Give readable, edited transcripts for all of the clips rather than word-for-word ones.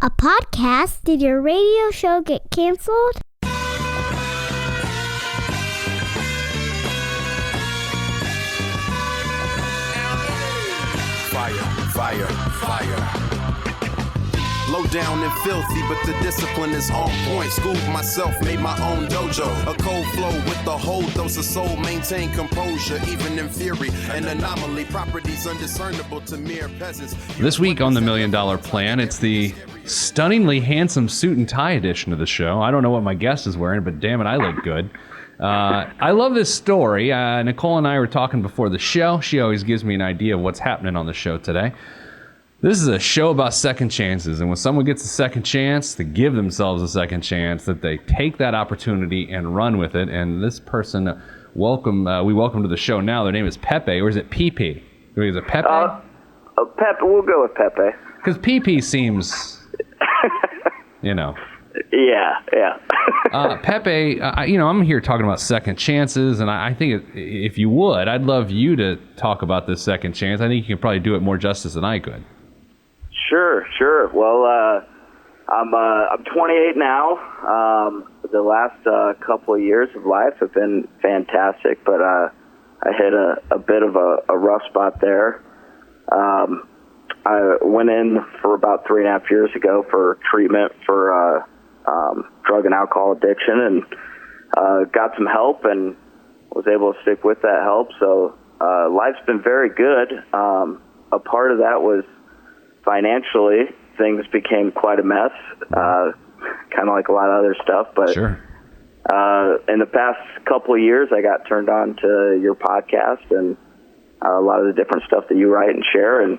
A podcast? Did your radio show get canceled? Fire. Low down and filthy, but the discipline is on point. Schooled myself, made my own dojo. A cold flow with the whole dose of soul. Maintain composure, even in theory. An anomaly, properties undiscernible to mere peasants. This week on the $1 Million Plan, it's the stunningly handsome suit and tie edition of the show. I don't know what my guest is wearing, but damn it, I look good. I love this story. Nicole and I were talking before the show. She always gives me an idea of what's happening on the show today. This is a show about second chances, and when someone gets a second chance to give themselves a second chance, that they take that opportunity and run with it. And this person, we welcome to the show now. Their name is Pepe, or is it Pepe? Is it Pepe? Pepe. We'll go with Pepe. Because Pepe seems, Yeah. Pepe, I'm here talking about second chances, and I think if you would, I'd love you to talk about this second chance. I think you can probably do it more justice than I could. Sure. Well, I'm 28 now. The last couple of years of life have been fantastic, but I hit a bit of a rough spot there. I went in for about 3.5 years ago for treatment for drug and alcohol addiction, and got some help and was able to stick with that help. So life's been very good. A part of that was financially, things became quite a mess, kind of like a lot of other stuff. But sure. In the past couple of years, I got turned on to your podcast and a lot of the different stuff that you write and share, and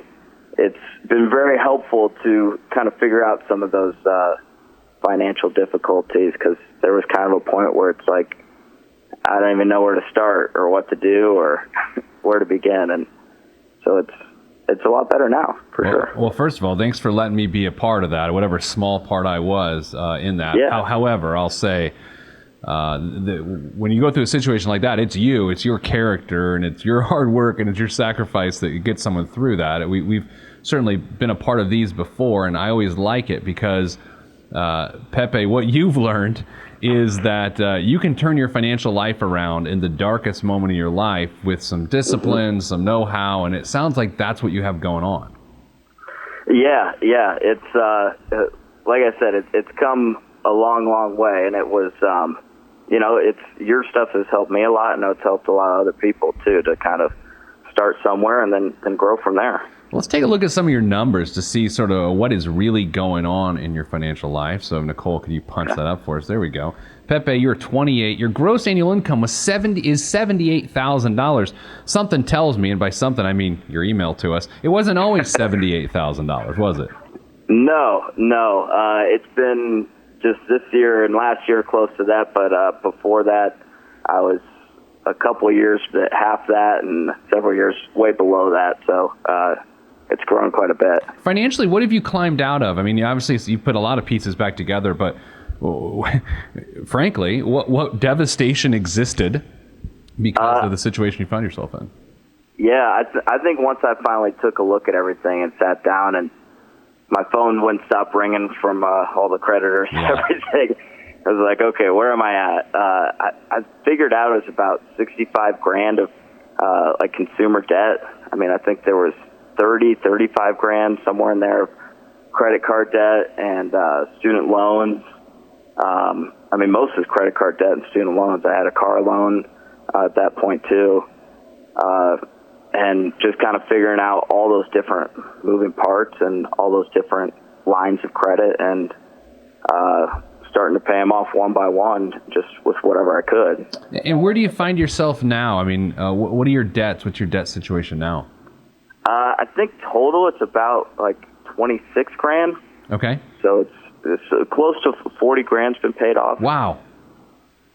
it's been very helpful to kind of figure out some of those financial difficulties, because there was kind of a point where it's like, I don't even know where to start or what to do or where to begin. And so it's a lot better now, for sure. Well, first of all, thanks for letting me be a part of that, whatever small part I was in that. Yeah. However, I'll say, when you go through a situation like that, it's your character, and it's your hard work, and it's your sacrifice that gets someone through that. We've certainly been a part of these before, and I always like it because, Pepe, what you've learned is that you can turn your financial life around in the darkest moment of your life with some discipline, some know-how, and it sounds like that's what you have going on. Yeah. It's like I said, it's come a long way, and it was, it's your stuff has helped me a lot, and it's helped a lot of other people too, to kind of start somewhere and then grow from there. Let's take a look at some of your numbers to see sort of what is really going on in your financial life. So, Nicole, could you punch that up for us? There we go. Pepe, you're 28. Your gross annual income is $78,000. Something tells me, and by something I mean your email to us, it wasn't always $78,000, was it? No. It's been just this year and last year close to that, but before that, I was a couple of years at half that and several years way below that. So it's grown quite a bit. Financially, what have you climbed out of? I mean, obviously you put a lot of pieces back together, but frankly, what devastation existed because of the situation you found yourself in? Yeah, I think once I finally took a look at everything and sat down, and my phone wouldn't stop ringing from all the creditors and everything, I was like, okay, where am I at? I figured out it was about $65,000 of like consumer debt. I mean, I think there was $35,000 somewhere in there, credit card debt and student loans. I mean, most is credit card debt and student loans. I had a car loan at that point too, and just kind of figuring out all those different moving parts and all those different lines of credit, and starting to pay them off one by one, just with whatever I could. And where do you find yourself now? I mean, what are your debts? What's your debt situation now? I think total it's about like $26,000. Okay. So it's close to $40,000's been paid off. Wow,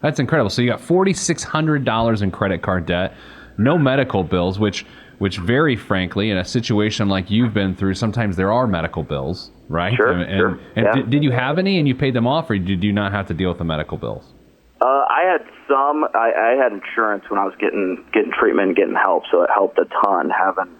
that's incredible. So you got $4,600 in credit card debt, no medical bills, which very frankly, in a situation like you've been through, sometimes there are medical bills, right? Sure. And yeah. Did you have any and you paid them off, or did you not have to deal with the medical bills? I had some. I had insurance when I was getting treatment and getting help, so it helped a ton having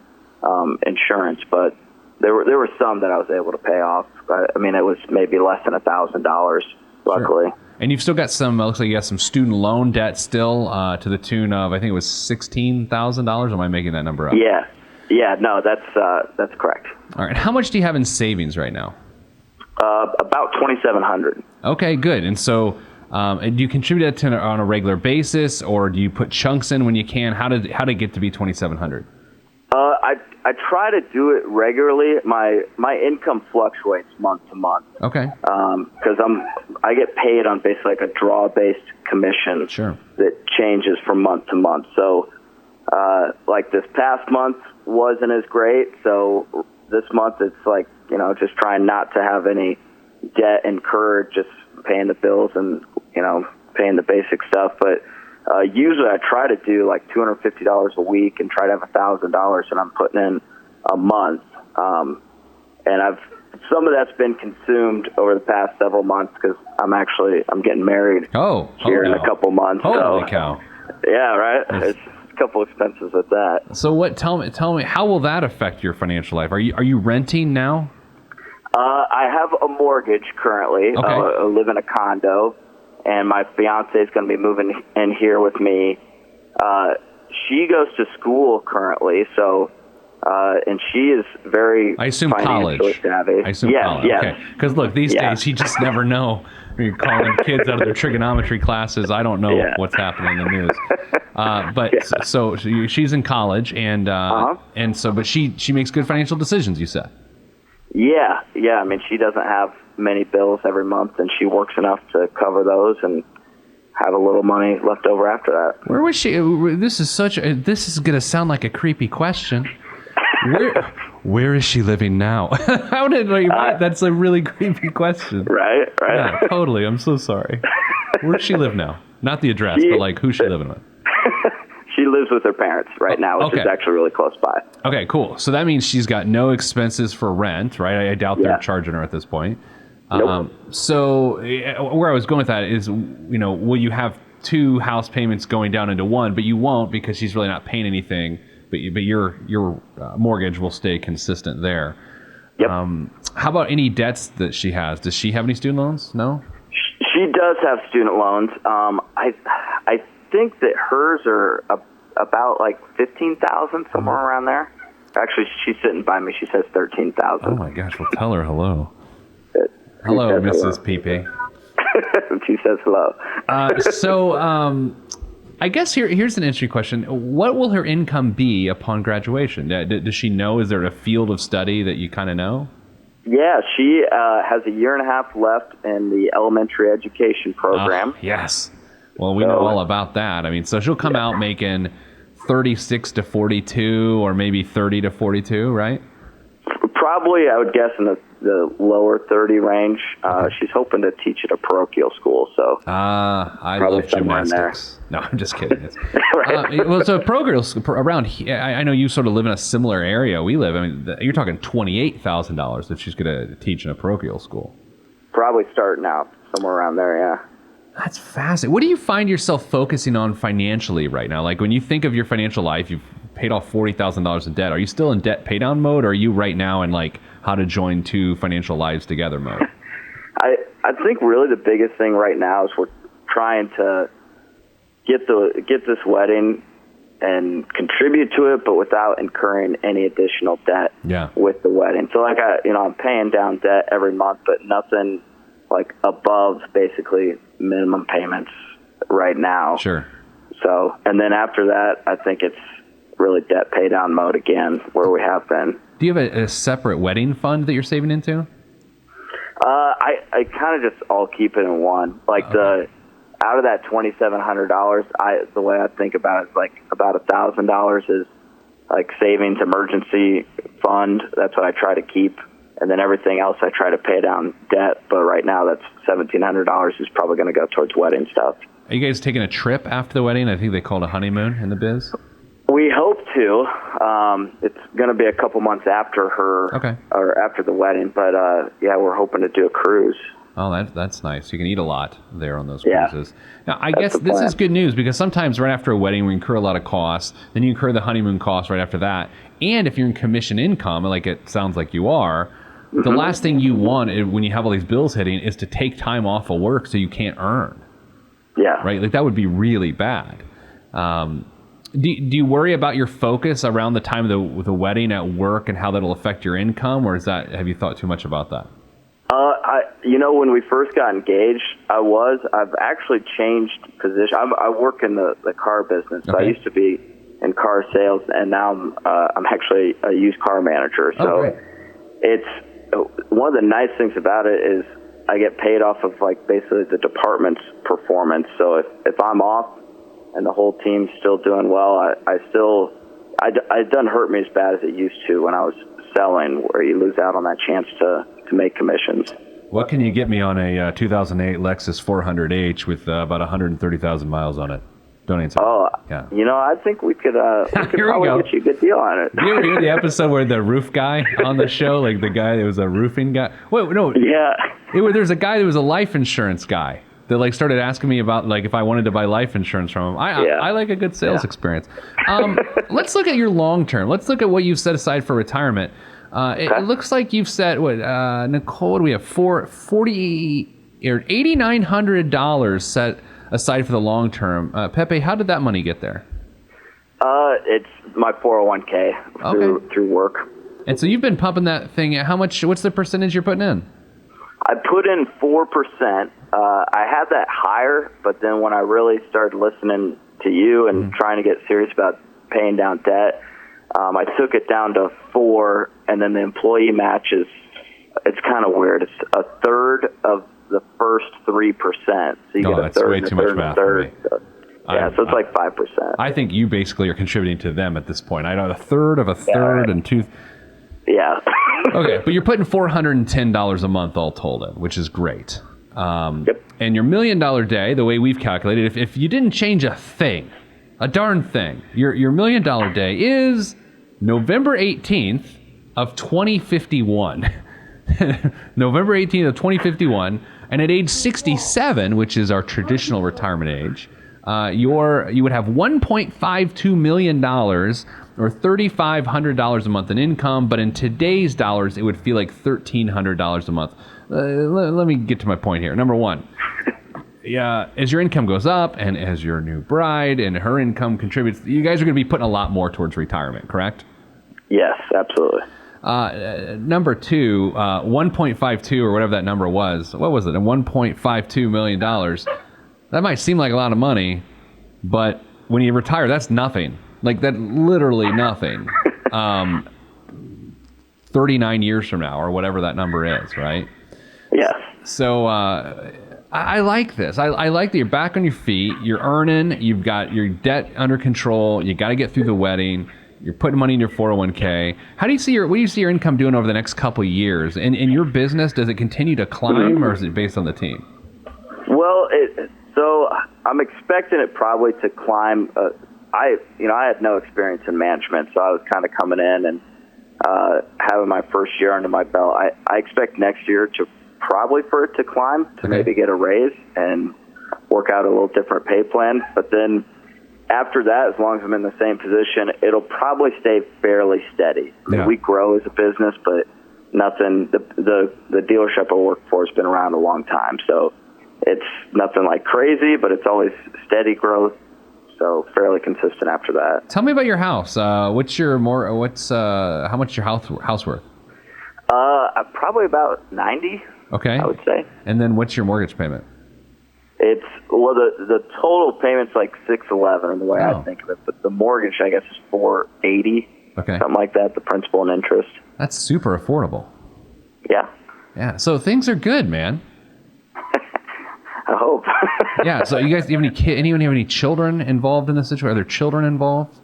insurance. But there were some that I was able to pay off. But, I mean, it was maybe less than $1,000, luckily. Sure. And you've still got some, looks like you got some student loan debt still to the tune of, I think it was $16,000. Or am I making that number up? Yeah, no, that's correct. All right. How much do you have in savings right now? About $2,700. Okay, good. And so do you contribute that to on a regular basis, or do you put chunks in when you can? How did it get to be $2,700? I try to do it regularly. My income fluctuates month to month. Okay. Because I get paid on basically like a draw-based commission. Sure. That changes from month to month. So, like this past month wasn't as great. So this month it's like, just trying not to have any debt incurred, just paying the bills and, paying the basic stuff. But usually I try to do like $250 a week and try to have $1,000 that I'm putting in a month. And some of that's been consumed over the past several months because I'm getting married here in a couple months. Holy cow. Yeah, right. It's a couple expenses with that. So tell me, how will that affect your financial life? Are you renting now? I have a mortgage currently. Okay. I live in a condo, and my fiance is going to be moving in here with me. She goes to school currently, so and she is very I assume financially college. savvy. I assume college. Yes. Okay. Because look, these days you just never know. You're calling kids out of their trigonometry classes. I don't know what's happening in the news. So she's in college, and but she makes good financial decisions. You said. Yeah. I mean, she doesn't have many bills every month, and she works enough to cover those and have a little money left over after that. Where was she? This is going to sound like a creepy question. Where is she living now? How did that's a really creepy question. Right. Yeah, totally. I'm so sorry. Where does she live now? Not the address, but like who's she living with? She lives with her parents right now, which is actually really close by. Okay, cool. So that means she's got no expenses for rent, right? I doubt they're charging her at this point. Nope. So where I was going with that is, will you have two house payments going down into one, but you won't because she's really not paying anything, but your mortgage will stay consistent there. Yep. How about any debts that she has? Does she have any student loans? No? She does have student loans. I think that hers are about like $15,000, somewhere around there. Actually, she's sitting by me. She says $13,000. Oh my gosh! Well, tell her hello. Hello, Mrs. Pepe. She says hello. I guess here's an interesting question. What will her income be upon graduation? Does she know? Is there a field of study that you kind of know? Yeah, she has a year and a half left in the elementary education program. Yes. Well, we know all about that. I mean, so she'll come out making 36 to 42 or maybe 30 to 42, right? Probably, I would guess in the lower 30 range. She's hoping to teach at a parochial school, so I love gymnastics. No, I'm just kidding. Right. So parochial around here, I know you sort of live in a similar area we live. I mean, you're talking $28,000 that she's going to teach in a parochial school. Probably starting out somewhere around there, yeah. That's fascinating. What do you find yourself focusing on financially right now? Like when you think of your financial life, you've paid off $40,000 in debt. Are you still in debt paydown mode, or are you right now in like how to join two financial lives together mode? I think really the biggest thing right now is we're trying to get this wedding and contribute to it, but without incurring any additional debt with the wedding. So like I'm paying down debt every month, but nothing like above basically minimum payments right now. Sure. So, and then after that, I think it's really debt pay down mode again, where we have been. Do you have a separate wedding fund that you're saving into? I kind of just all keep it in one. Like out of that $2,700, the way I think about it is like about $1,000 is like savings emergency fund. That's what I try to keep. And then everything else I try to pay down debt. But right now that's $1,700 is probably going to go towards wedding stuff. Are you guys taking a trip after the wedding? I think they call it a honeymoon in the biz. We hope to. It's going to be a couple months after her, or after the wedding. But yeah, we're hoping to do a cruise. Oh, that's nice. You can eat a lot there on those Yeah. cruises. Now, I guess this is good news because sometimes right after a wedding, we incur a lot of costs. Then you incur the honeymoon costs right after that. And if you're in commission income, like it sounds like you are, the last thing you want when you have all these bills hitting is to take time off of work so you can't earn. Yeah. Right? Like that would be really bad. Do you worry about your focus around the time of the wedding at work and how that'll affect your income, or have you thought too much about that? When we first got engaged, I've actually changed position. I work in the car business. So I used to be in car sales, and now I'm actually a used car manager. So it's one of the nice things about it is I get paid off of like basically the department's performance. So if I'm off and the whole team's still doing well, it doesn't hurt me as bad as it used to when I was selling, where you lose out on that chance to make commissions. What can you get me on a 2008 Lexus 400H with about 130,000 miles on it? Don't answer. Oh, yeah. I think we could probably get you a good deal on it. You ever hear the episode where the roof guy on the show, like the guy that was a roofing guy? Wait, no. Yeah. There's a guy that was a life insurance guy that like started asking me about like if I wanted to buy life insurance from him. I like a good sales experience. Let's look at your long term. Let's look at what you've set aside for retirement. It looks like you've set Nicole, what do we have? $8,900 set aside for the long term. Pepe, how did that money get there? It's my 401k through work. And so you've been pumping that thing. How much? What's the percentage you're putting in? I put in 4%. I had that higher, but then when I really started listening to you and trying to get serious about paying down debt, I took it down to 4%, and then the employee match it's kind of weird. It's a third of the first 3%. So you get a third, way too much math for me. So it's like 5%. I think you basically are contributing to them at this point. I know a third of a third and two. Yeah. Okay, but you're putting $410 a month all told in, which is great. Yep. And your $1 million day, the way we've calculated, if you didn't change a thing, a darn thing, your $1 million day is November 18th of 2051. November 18th of 2051, and at age 67, which is our traditional retirement age, you would have $1.52 million or $3,500 a month in income, but in today's dollars, it would feel like $1,300 a month. Let me get to my point here. Number one, as your income goes up and as your new bride and her income contributes, you guys are going to be putting a lot more towards retirement, correct? Yes, absolutely. Number two, 1.52 or whatever that number was. What was it? $1.52 million. That might seem like a lot of money, but when you retire, that's nothing. Like that, literally nothing. 39 years from now, or whatever that number is, right? Yes. So I like this. I like that you're back on your feet. You're earning. You've got your debt under control. You got to get through the wedding. You're putting money in your 401k. What do you see your income doing over the next couple of years? And in your business, does it continue to climb, or is it based on the team? Well, so I'm expecting it probably to climb. I had no experience in management, so I was kind of coming in and having my first year under my belt. I expect next year for it to climb, to maybe get a raise and work out a little different pay plan. But then after that, as long as I'm in the same position, it'll probably stay fairly steady. I mean, we grow as a business, but nothing. The dealership I work for has been around a long time, so it's nothing like crazy, but it's always steady growth. So fairly consistent after that. Tell me about your house. How much your house worth? Probably about 90. Okay. I would say. And then what's your mortgage payment? It's the total payment's like $611 in the way I think of it, but the mortgage I guess is $480. Okay. Something like that. The principal and interest. That's super affordable. Yeah. Yeah. So things are good, man. I hope. Yeah. So you guys, do you have anyone have any children involved in this situation? Are there children involved?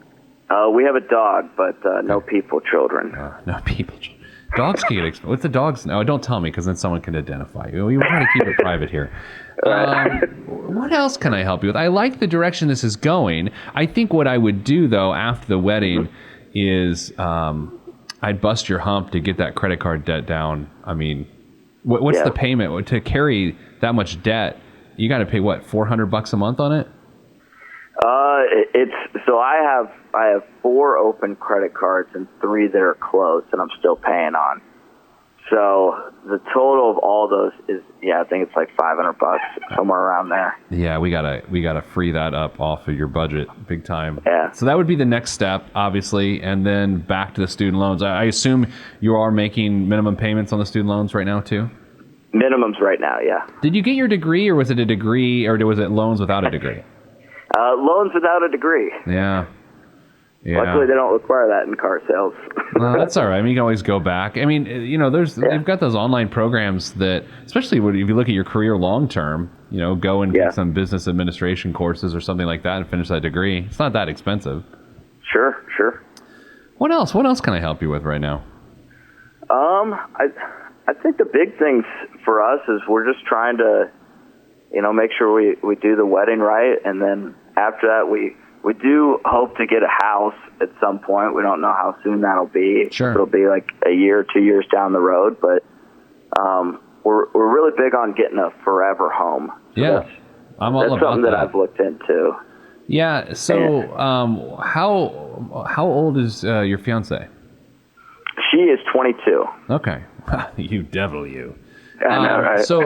We have a dog, but no people children. No people. Dogs can get expensive. What's the dogs? No, don't tell me, because then someone can identify you. We try to keep it private here. What else can I help you with? I like the direction this is going. I think what I would do, though, after the wedding is I'd bust your hump to get that credit card debt down. I mean, what's the payment? To carry that much debt, you got to pay, what, $400 a month on it? So I have 4 open credit cards and 3 that are closed, and I'm still paying on. So the total of all those is, I think it's like $500, somewhere around there. Yeah, we gotta free that up off of your budget big time. Yeah. So that would be the next step, obviously, and then back to the student loans. I assume you are making minimum payments on the student loans right now too? Minimums right now, yeah. Did you get your degree, or was it a degree, or was it loans without a degree? Loans without a degree. Yeah. Luckily, they don't require that in car sales. Well, that's all right. I mean, you can always go back. I mean, they've got those online programs that, especially if you look at your career long term, go and get some business administration courses or something like that and finish that degree. It's not that expensive. Sure. What else? What else can I help you with right now? I think the big things for us is we're just trying to, make sure we do the wedding right, and then after that we do hope to get a house at some point. We don't know how soon that'll be. Sure. It'll be like a year, 2 years down the road, but we're really big on getting a forever home. So yeah, I'm all about that. That's something that I've looked into. Yeah. So, how old is your fiance? She is 22. Okay. You devil, you. I know, right? So,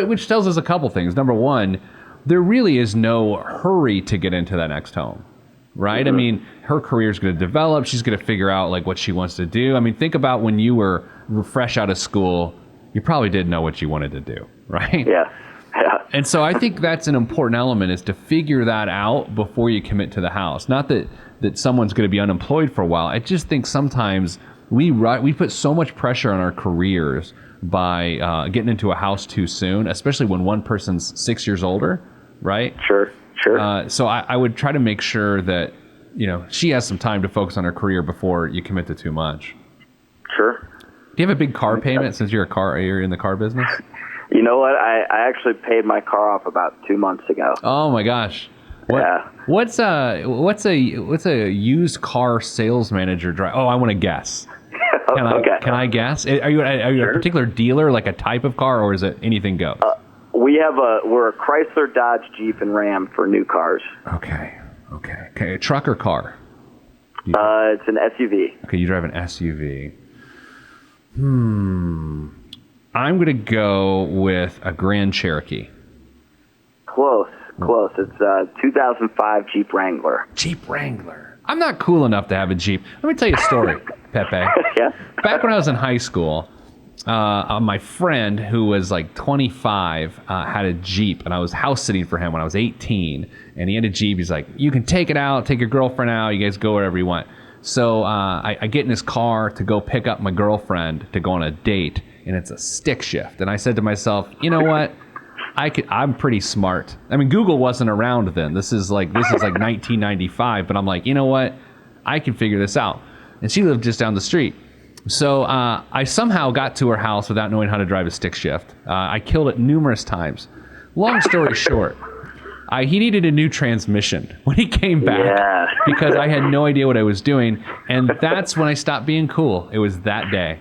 which tells us a couple things. Number one, there really is no hurry to get into that next home, right? I mean, her career is going to develop. She's going to figure out like what she wants to do. I mean, think about when you were fresh out of school, you probably didn't know what you wanted to do, right? Yeah. And so I think that's an important element, is to figure that out before you commit to the house. Not that someone's going to be unemployed for a while. I just think sometimes we put so much pressure on our careers by getting into a house too soon, especially when one person's 6 years older, right? Sure. So I would try to make sure that, she has some time to focus on her career before you commit to too much. Sure. Do you have a big car payment since you're in the car business? You know what? I actually paid my car off about 2 months ago. Oh my gosh. Yeah. What's a used car sales manager drive? Oh, I want to guess. Can I guess? Are you a particular dealer, like a type of car, or is it anything goes? We're a Chrysler, Dodge, Jeep, and Ram for new cars. Okay. Truck or car? It's an SUV. Okay, you drive an SUV. I'm going to go with a Grand Cherokee. Close. It's a 2005 Jeep Wrangler. Jeep Wrangler. I'm not cool enough to have a Jeep. Let me tell you a story, Pepe. Yeah. Back when I was in high school, my friend who was like 25 had a Jeep, and I was house sitting for him when I was 18, and he had a Jeep. He's like, you can take it out, take your girlfriend out, you guys go wherever you want. So I get in his car to go pick up my girlfriend to go on a date, and it's a stick shift. And I said to myself, you know what? I'm pretty smart. I mean, Google wasn't around then. This is like 1995, but I'm like, you know what? I can figure this out. And she lived just down the street. So I somehow got to her house without knowing how to drive a stick shift. I killed it numerous times. Long story short, he needed a new transmission when he came back because I had no idea what I was doing. And that's when I stopped being cool. It was that day.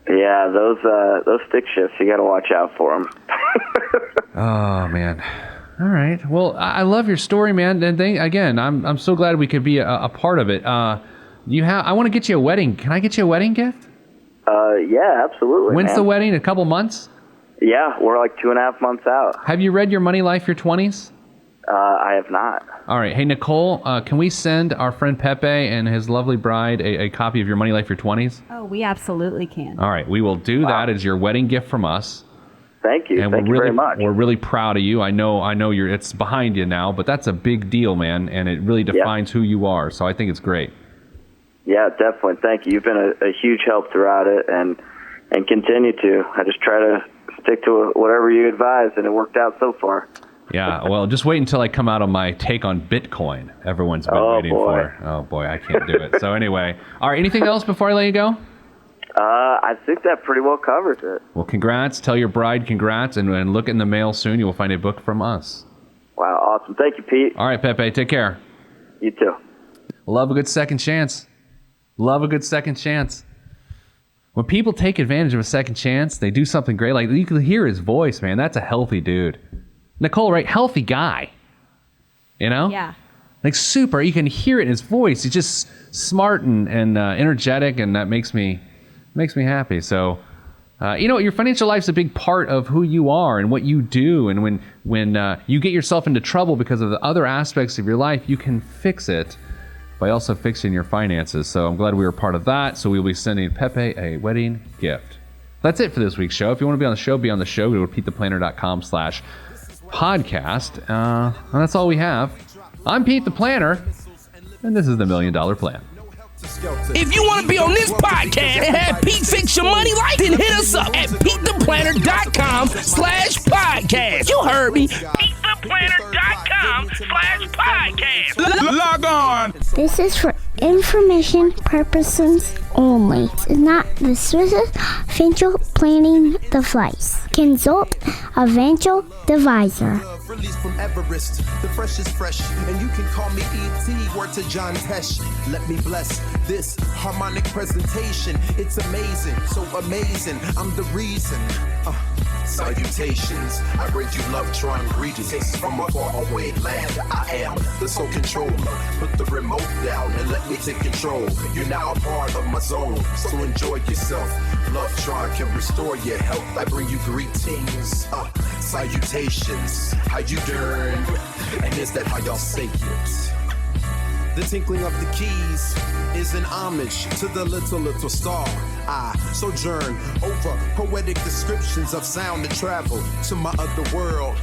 Yeah, those stick shifts, you got to watch out for them. Oh, man. All right. Well, I love your story, man. And again, I'm so glad we could be a part of it. I want to get you a wedding. Can I get you a wedding gift? Yeah, absolutely. When's the wedding? A couple months? Yeah, we're like 2.5 months out. Have you read Your Money Life, Your 20s? I have not. All right. Hey, Nicole, can we send our friend Pepe and his lovely bride a copy of Your Money Life, Your 20s? Oh, we absolutely can. All right. We will do that as your wedding gift from us. Thank you. And Thank you very much. We're really proud of you. I know it's behind you now, but that's a big deal, man, and it really defines who you are. So I think it's great. Yeah, definitely. Thank you. You've been a huge help throughout it, and continue to. I just try to stick to whatever you advise, and it worked out so far. Yeah, well, just wait until I come out on my take on Bitcoin. Everyone's been waiting for. Oh, boy, I can't do it. So anyway, all right, anything else before I let you go? I think that pretty well covers it. Well, congrats. Tell your bride congrats, and look in the mail soon. You will find a book from us. Wow, awesome. Thank you, Pete. All right, Pepe, take care. You too. Love a good second chance. Love a good second chance. When people take advantage of a second chance, they do something great. Like, you can hear his voice, man. That's a healthy dude. Nicole, right? Healthy guy. You know? Yeah. Like, super. You can hear it in his voice. He's just smart and energetic, and that makes me happy. So, your financial life's a big part of who you are and what you do. And when you get yourself into trouble because of the other aspects of your life, you can fix it by also fixing your finances. So I'm glad we were part of that. So we'll be sending Pepe a wedding gift. That's it for this week's show. If you want to be on the show, go to PeteThePlanner.com/podcast. And that's all we have. I'm Pete the Planner, and this is the $1 Million Plan. If you want to be on this podcast and have Pete fix your money life, then hit us up at PeteThePlanner.com/podcast. You heard me. PeteThePlanner.com/podcast. Log on. This is for information purposes only. It's not the Swiss financial planning device. Consult a financial advisor. Release from Everest, the fresh is fresh, and you can call me E.T. Word to John Tesh. Let me bless this harmonic presentation. It's amazing, so amazing. I'm the reason. Salutations, I bring you love, trying greetings from a faraway land. I am the sole controller. Put the remote down and let me take control. You're now a part of my zone, so enjoy yourself. Love Tron can restore your health. I bring you greetings, salutations. How you doing? And is that how y'all say it? The tinkling of the keys is an homage to the little star. I sojourn over poetic descriptions of sound and travel to my other world.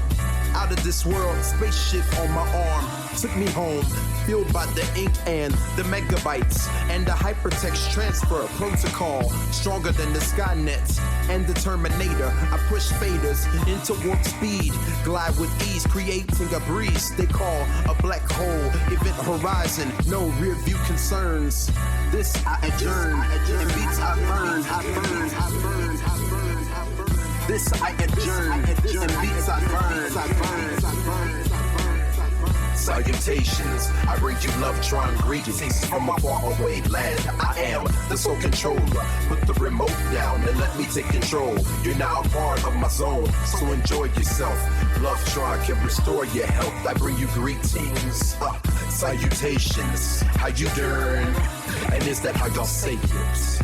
Out of this world, spaceship on my arm took me home, fueled by the ink and the megabytes and the hypertext transfer protocol, stronger than the Skynet and the Terminator. I push faders into warp speed, glide with ease, creating a breeze they call a black hole. Event horizon, no rear view concerns. This I adjourn, and beats I burn. This I adjourn, and beats I burn. Salutations, I bring you love, trying greetings from a faraway land. I am the sole controller. Put the remote down and let me take control. You're now a part of my zone, so enjoy yourself. Love Tron can restore your health. I bring you greetings, salutations. How you doing? And is that how y'all say it?